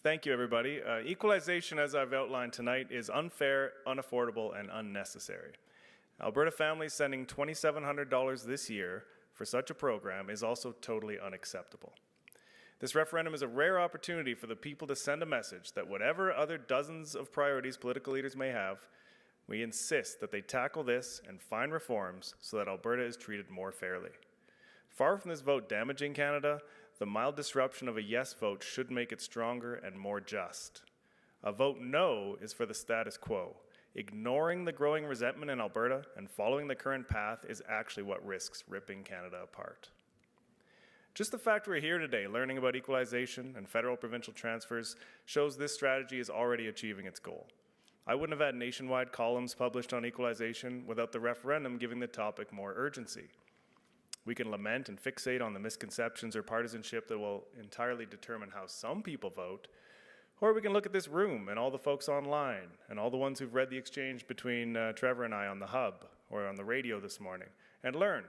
Thank you, everybody. Equalization, as I've outlined tonight, is unfair, unaffordable, and unnecessary. Alberta families sending $2,700 this year for such a program is also totally unacceptable. This referendum is a rare opportunity for the people to send a message that whatever other dozens of priorities political leaders may have, we insist that they tackle this and find reforms so that Alberta is treated more fairly. Far from this vote damaging Canada, the mild disruption of a yes vote should make it stronger and more just. A vote no is for the status quo. Ignoring the growing resentment in Alberta and following the current path is actually what risks ripping Canada apart. Just the fact we're here today learning about equalization and federal-provincial transfers shows this strategy is already achieving its goal. I wouldn't have had nationwide columns published on equalization without the referendum giving the topic more urgency. We can lament and fixate on the misconceptions or partisanship that will entirely determine how some people vote, or we can look at this room and all the folks online and all the ones who've read the exchange between Trevor and I on the hub or on the radio this morning and learn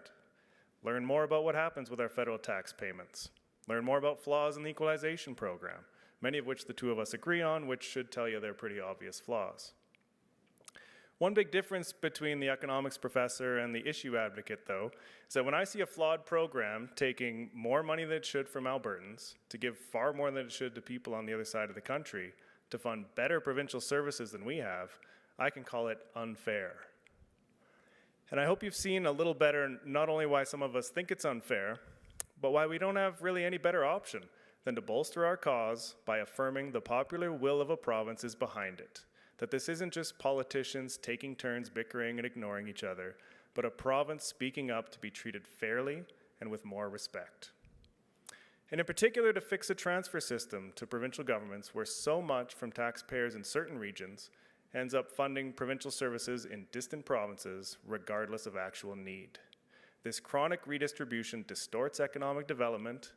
more about what happens with our federal tax payments, learn more about flaws in the equalization program, many of which the two of us agree on, which should tell you they're pretty obvious flaws. One big difference between the economics professor and the issue advocate, though, is that when I see a flawed program taking more money than it should from Albertans to give far more than it should to people on the other side of the country to fund better provincial services than we have, I can call it unfair. And I hope you've seen a little better not only why some of us think it's unfair, but why we don't have really any better option than to bolster our cause by affirming the popular will of a province is behind it. That this isn't just politicians taking turns bickering and ignoring each other, but a province speaking up to be treated fairly and with more respect. And in particular, to fix a transfer system to provincial governments where so much from taxpayers in certain regions ends up funding provincial services in distant provinces regardless of actual need. This chronic redistribution distorts economic development,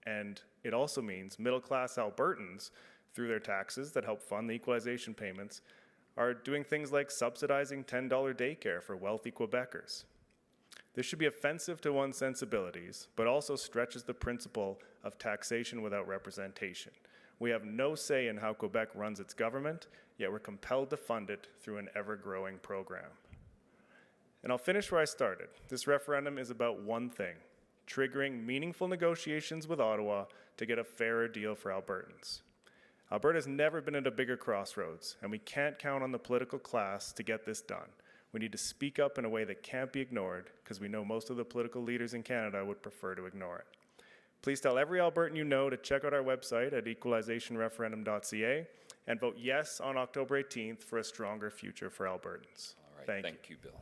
and it also means middle-class Albertans, through their taxes that help fund the equalization payments, are doing things like subsidizing $10 daycare for wealthy Quebecers. This should be offensive to one's sensibilities, but also stretches the principle of taxation without representation. We have no say in how Quebec runs its government, yet we're compelled to fund it through an ever-growing program. And I'll finish where I started. This referendum is about one thing: triggering meaningful negotiations with Ottawa to get a fairer deal for Albertans. Alberta's never been at a bigger crossroads, and we can't count on the political class to get this done. We need to speak up in a way that can't be ignored, because we know most of the political leaders in Canada would prefer to ignore it. Please tell every Albertan you know to check out our website at equalizationreferendum.ca and vote yes on October 18th for a stronger future for Albertans. All right, thank you, Bill.